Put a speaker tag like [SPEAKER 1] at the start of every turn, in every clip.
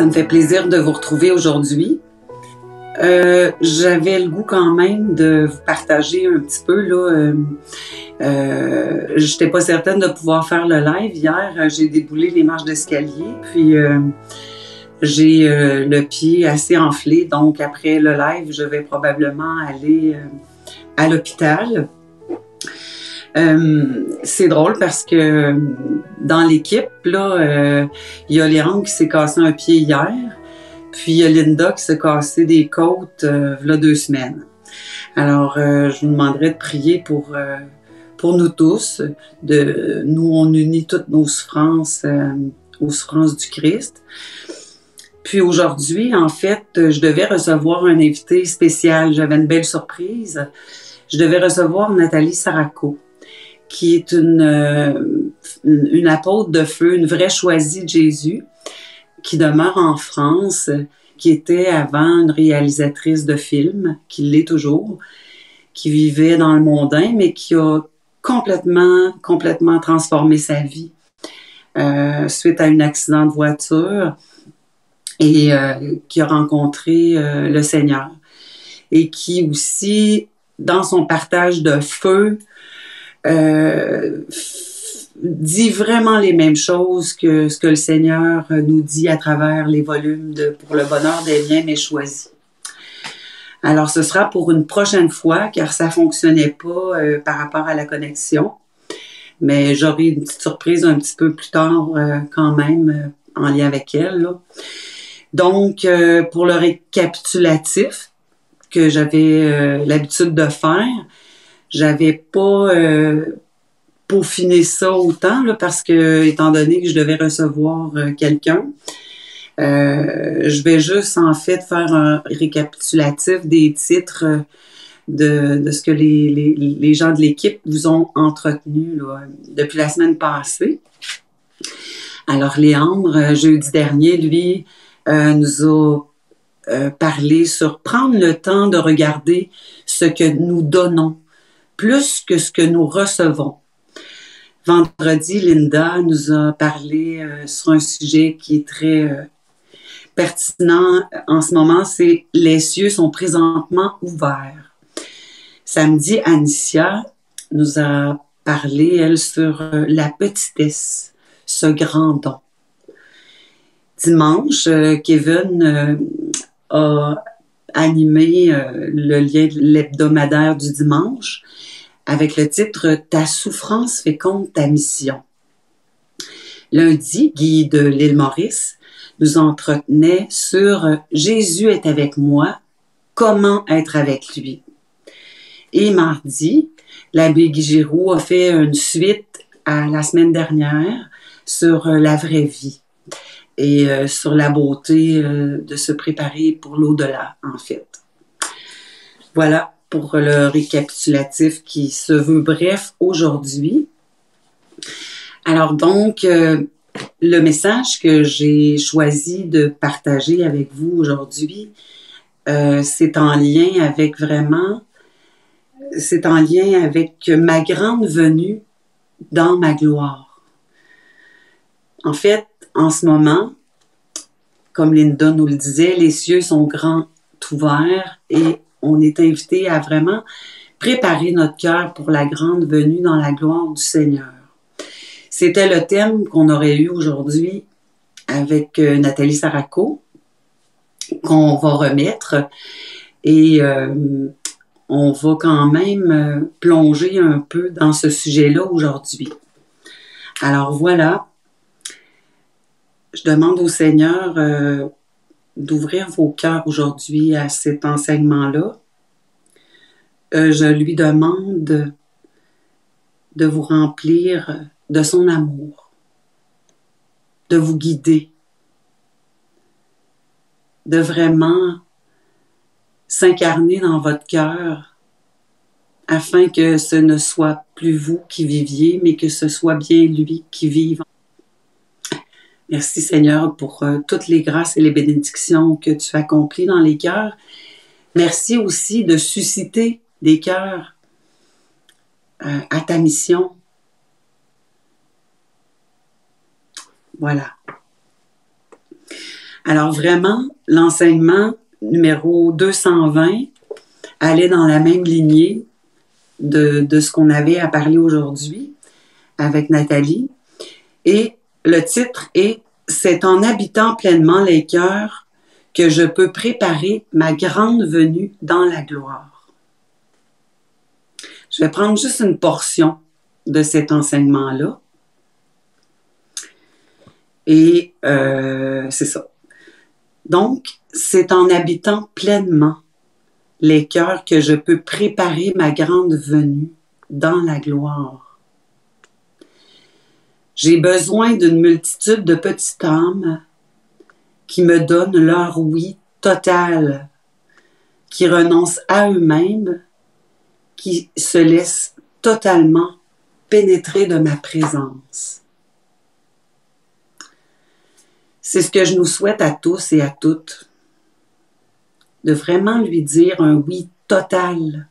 [SPEAKER 1] Ça me fait plaisir de vous retrouver aujourd'hui. J'avais le goût quand même de vous partager un petit peu. J'étais pas certaine de pouvoir faire le live. Hier, j'ai déboulé les marches d'escalier, puis j'ai le pied assez enflé. Donc, après le live, je vais probablement aller à l'hôpital. C'est drôle parce que dans l'équipe, il y a Léandre qui s'est cassé un pied hier, puis il y a Linda qui s'est cassé des côtes v'là 2 semaines. Alors, je vous demanderais de prier pour nous tous. Nous, on unit toutes nos souffrances aux souffrances du Christ. Puis aujourd'hui, en fait, je devais recevoir un invité spécial. J'avais une belle surprise. Je devais recevoir Nathalie Saraco, qui est une apôtre de feu, une vraie choisie de Jésus, qui demeure en France, qui était avant une réalisatrice de films, qui l'est toujours, qui vivait dans le mondain, mais qui a complètement transformé sa vie suite à un accident de voiture et qui a rencontré le Seigneur. Et qui aussi, dans son partage de feu, dit vraiment les mêmes choses que ce que le Seigneur nous dit à travers les volumes de Pour le bonheur des miens, mais choisis. Alors, ce sera pour une prochaine fois, car ça fonctionnait pas par rapport à la connexion. Mais j'aurai une petite surprise un petit peu plus tard quand même en lien avec elle, là. Donc, pour le récapitulatif que j'avais l'habitude de faire, j'avais pas peaufiner ça autant, là, parce que, étant donné que je devais recevoir quelqu'un, je vais juste, en fait, faire un récapitulatif des titres de ce que les gens de l'équipe vous ont entretenu là, depuis la semaine passée. Alors, Léandre, jeudi dernier, lui, nous a parlé sur prendre le temps de regarder ce que nous donnons, plus que ce que nous recevons. Vendredi, Linda nous a parlé sur un sujet qui est très pertinent en ce moment, c'est « Les cieux sont présentement ouverts ». Samedi, Anicia nous a parlé, elle, sur la petitesse, ce grand don. Dimanche, Kevin a animé le lien hebdomadaire du dimanche avec le titre « Ta souffrance féconde ta mission ». Lundi, Guy de l'île Maurice nous entretenait sur « Jésus est avec moi, comment être avec lui ». Et mardi, l'abbé Guy Giroux a fait une suite à la semaine dernière sur la vraie vie et sur la beauté de se préparer pour l'au-delà, en fait. Voilà pour le récapitulatif qui se veut bref aujourd'hui. Alors donc, le message que j'ai choisi de partager avec vous aujourd'hui, c'est en lien avec ma grande venue dans ma gloire. En fait, en ce moment, comme Linda nous le disait, les cieux sont grands ouverts et on est invité à vraiment préparer notre cœur pour la grande venue dans la gloire du Seigneur. C'était le thème qu'on aurait eu aujourd'hui avec Nathalie Saraco, qu'on va remettre et on va quand même plonger un peu dans ce sujet-là aujourd'hui. Alors voilà, je demande au Seigneur d'ouvrir vos cœurs aujourd'hui à cet enseignement-là. Je lui demande de vous remplir de son amour, de vous guider, de vraiment s'incarner dans votre cœur afin que ce ne soit plus vous qui viviez, mais que ce soit bien lui qui vive. Merci Seigneur pour toutes les grâces et les bénédictions que tu accomplis dans les cœurs. Merci aussi de susciter des cœurs à ta mission. Voilà. Alors vraiment, l'enseignement numéro 220 allait dans la même lignée de ce qu'on avait à parler aujourd'hui avec Nathalie. Et le titre est « C'est en habitant pleinement les cœurs que je peux préparer ma grande venue dans la gloire. » Je vais prendre juste une portion de cet enseignement-là. Et c'est ça. Donc, c'est en habitant pleinement les cœurs que je peux préparer ma grande venue dans la gloire. J'ai besoin d'une multitude de petites âmes qui me donnent leur oui total, qui renoncent à eux-mêmes, qui se laissent totalement pénétrer de ma présence. C'est ce que je nous souhaite à tous et à toutes, de vraiment lui dire un oui total,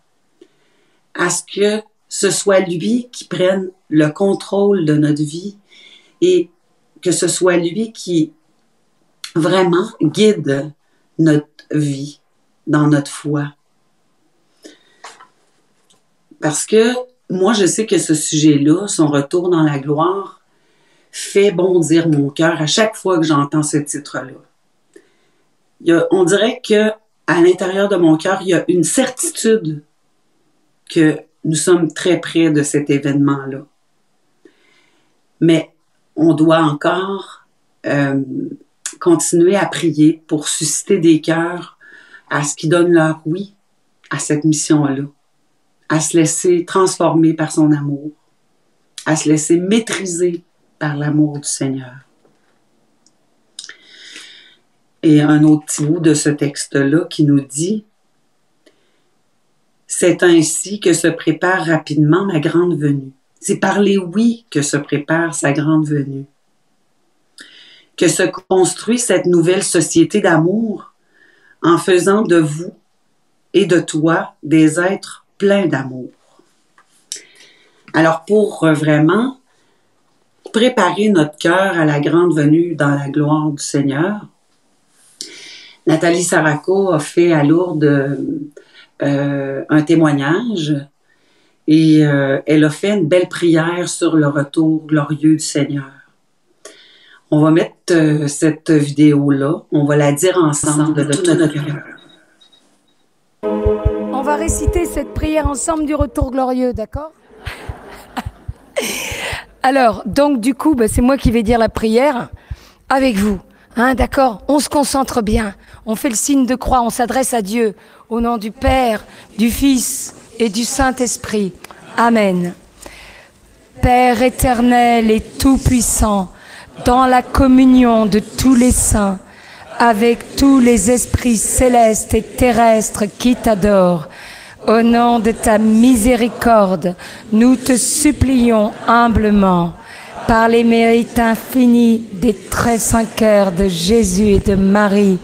[SPEAKER 1] à ce que ce soit lui qui prenne le contrôle de notre vie et que ce soit lui qui vraiment guide notre vie dans notre foi. Parce que moi, je sais que ce sujet-là, son retour dans la gloire, fait bondir mon cœur à chaque fois que j'entends ce titre-là. On dirait que à l'intérieur de mon cœur, il y a une certitude que nous sommes très près de cet événement-là. Mais on doit encore continuer à prier pour susciter des cœurs à ce qui donne leur oui à cette mission-là, à se laisser transformer par son amour, à se laisser maîtriser par l'amour du Seigneur. Et un autre petit bout de ce texte-là qui nous dit « C'est ainsi que se prépare rapidement ma grande venue. » C'est par les oui que se prépare sa grande venue. Que se construit cette nouvelle société d'amour en faisant de vous et de toi des êtres pleins d'amour. Alors pour vraiment préparer notre cœur à la grande venue dans la gloire du Seigneur, Nathalie Saraco a fait à Lourdes un témoignage et elle a fait une belle prière sur le retour glorieux du Seigneur. On va mettre cette vidéo-là, on va la dire ensemble de tout notre cœur.
[SPEAKER 2] On va réciter cette prière ensemble du retour glorieux, d'accord? Alors, donc du coup, c'est moi qui vais dire la prière avec vous. Hein, d'accord? On se concentre bien. On fait le signe de croix, on s'adresse à Dieu au nom du Père, du Fils et du Saint-Esprit. Amen. Père éternel et tout-puissant, dans la communion de tous les saints, avec tous les esprits célestes et terrestres qui t'adorent, au nom de ta miséricorde, nous te supplions humblement, par les mérites infinis des très saints cœurs de Jésus et de Marie,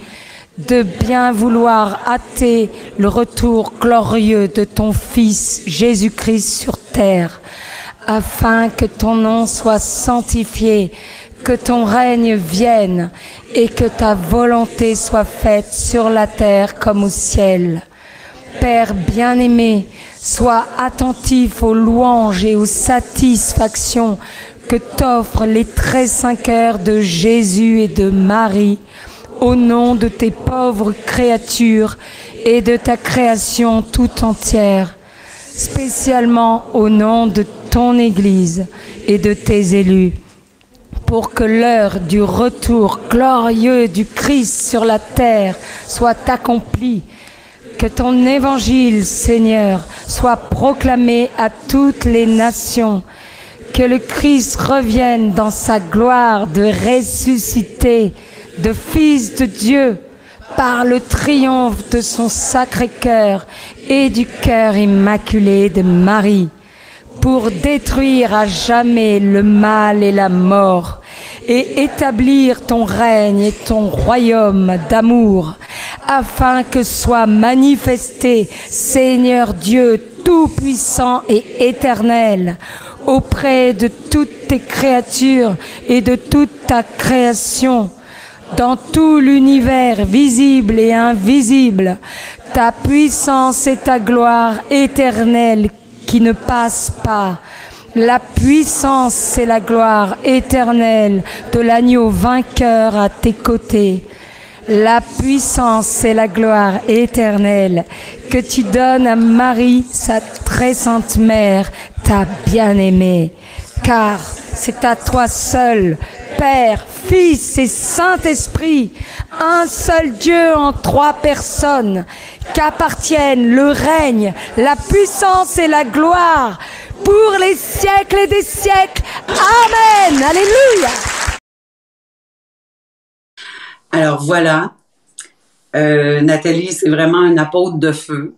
[SPEAKER 2] de bien vouloir hâter le retour glorieux de ton Fils Jésus-Christ sur terre, afin que ton nom soit sanctifié, que ton règne vienne et que ta volonté soit faite sur la terre comme au ciel. Père bien-aimé, sois attentif aux louanges et aux satisfactions que t'offrent les très saints cœurs de Jésus et de Marie, au nom de tes pauvres créatures et de ta création tout entière, spécialement au nom de ton Église et de tes élus, pour que l'heure du retour glorieux du Christ sur la terre soit accomplie, que ton évangile, Seigneur, soit proclamé à toutes les nations, que le Christ revienne dans sa gloire de ressuscité, de Fils de Dieu, par le triomphe de son sacré cœur et du cœur immaculé de Marie, pour détruire à jamais le mal et la mort, et établir ton règne et ton royaume d'amour, afin que soit manifesté, Seigneur Dieu tout-puissant et éternel, auprès de toutes tes créatures et de toute ta création, dans tout l'univers visible et invisible, ta puissance et ta gloire éternelle qui ne passent pas. La puissance et la gloire éternelle de l'agneau vainqueur à tes côtés. La puissance et la gloire éternelle que tu donnes à Marie, sa très sainte mère, ta bien-aimée. Car c'est à toi seul, Père, Fils et Saint-Esprit, un seul Dieu en trois personnes, qu'appartiennent le règne, la puissance et la gloire pour les siècles et des siècles. Amen. Alléluia.
[SPEAKER 1] Alors voilà, Nathalie, c'est vraiment une apôtre de feu,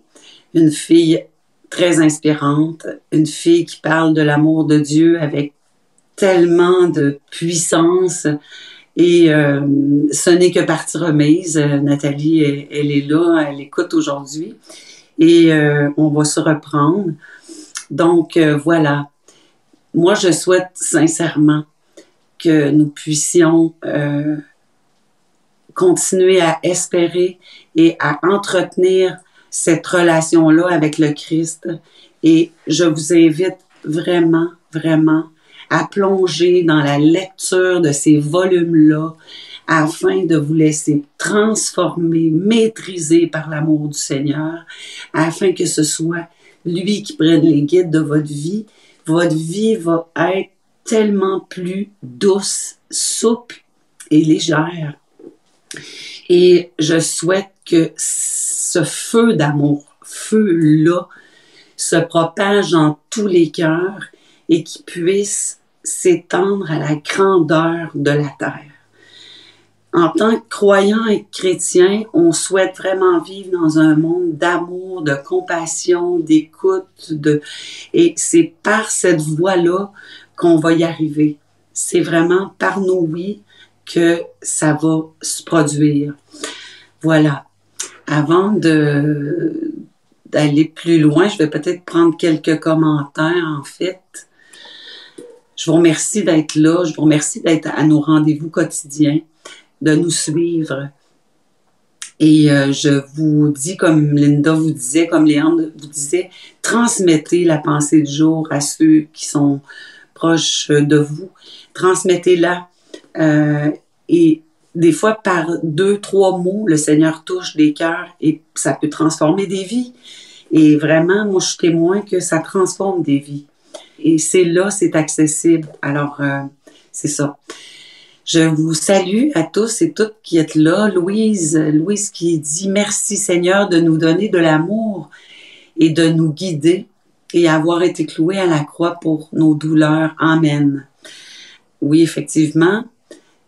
[SPEAKER 1] une fille très inspirante, une fille qui parle de l'amour de Dieu avec tellement de puissance et ce n'est que partie remise. Nathalie, elle est là, elle écoute aujourd'hui et on va se reprendre. Donc voilà, moi je souhaite sincèrement que nous puissions continuer à espérer et à entretenir cette relation-là avec le Christ. Et je vous invite vraiment, vraiment à plonger dans la lecture de ces volumes-là afin de vous laisser transformer, maîtriser par l'amour du Seigneur, afin que ce soit lui qui prenne les guides de votre vie. Votre vie va être tellement plus douce, souple et légère. Et je souhaite que ce feu d'amour, feu-là, se propage dans tous les cœurs et qu'il puisse s'étendre à la grandeur de la terre. En tant que croyants et chrétiens, on souhaite vraiment vivre dans un monde d'amour, de compassion, d'écoute, et c'est par cette voie-là qu'on va y arriver. C'est vraiment par nos oui que ça va se produire. Voilà. Avant d'aller plus loin, je vais peut-être prendre quelques commentaires, en fait. Je vous remercie d'être là. Je vous remercie d'être à nos rendez-vous quotidiens, de nous suivre. Et je vous dis, comme Linda vous disait, comme Léandre vous disait, transmettez la pensée du jour à ceux qui sont proches de vous. Transmettez-la. Et des fois, par 2, 3 mots, le Seigneur touche des cœurs et ça peut transformer des vies. Et vraiment, moi, je suis témoin que ça transforme des vies. Et c'est là, c'est accessible. Alors, c'est ça. Je vous salue à tous et toutes qui êtes là. Louise qui dit « Merci Seigneur de nous donner de l'amour et de nous guider et avoir été cloué à la croix pour nos douleurs. Amen. » Oui, effectivement.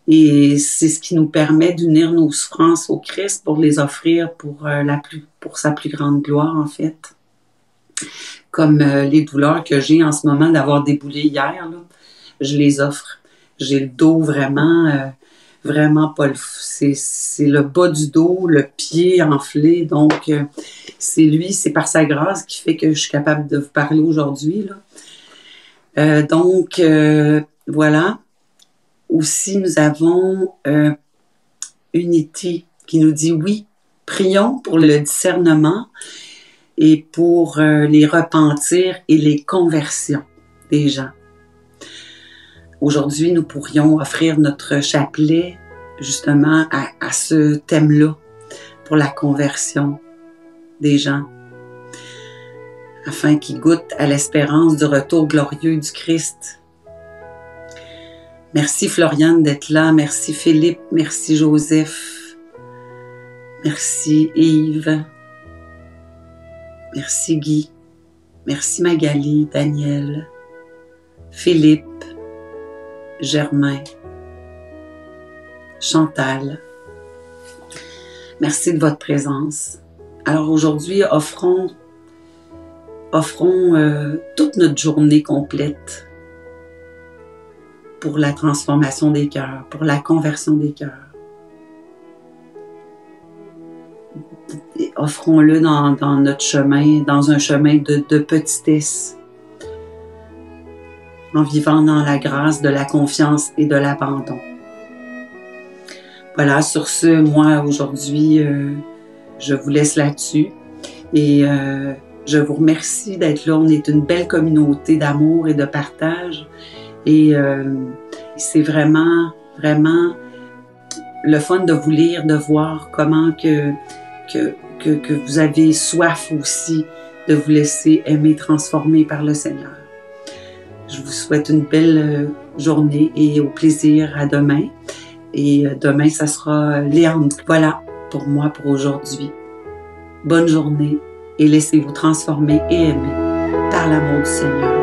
[SPEAKER 1] Et c'est ce qui nous permet d'unir nos souffrances au Christ pour les offrir pour sa plus grande gloire, en fait. Comme les douleurs que j'ai en ce moment d'avoir déboulé hier, là, je les offre. J'ai le dos vraiment pas c'est le bas du dos, le pied enflé. Donc, c'est par sa grâce qui fait que je suis capable de vous parler aujourd'hui, là. Donc, voilà. Aussi, nous avons Unity qui nous dit « Oui, prions pour le discernement et pour les repentirs et les conversions des gens. » Aujourd'hui, nous pourrions offrir notre chapelet justement à ce thème-là pour la conversion des gens, afin qu'ils goûtent à l'espérance du retour glorieux du Christ. Merci Floriane d'être là, merci Philippe, merci Joseph, merci Yves, merci Guy, merci Magali, Daniel, Philippe, Germain, Chantal. Merci de votre présence. Alors aujourd'hui, offrons toute notre journée complète pour la transformation des cœurs, pour la conversion des cœurs. Offrons-le dans notre chemin, dans un chemin de petitesse, en vivant dans la grâce de la confiance et de l'abandon. Voilà, sur ce, moi, aujourd'hui, je vous laisse là-dessus. Et je vous remercie d'être là. On est une belle communauté d'amour et de partage. Et c'est vraiment, vraiment le fun de vous lire, de voir comment que vous avez soif aussi de vous laisser aimer, transformer par le Seigneur. Je vous souhaite une belle journée et au plaisir à demain. Et demain, ça sera Léandre. Voilà pour moi pour aujourd'hui. Bonne journée et laissez-vous transformer et aimer par l'amour du Seigneur.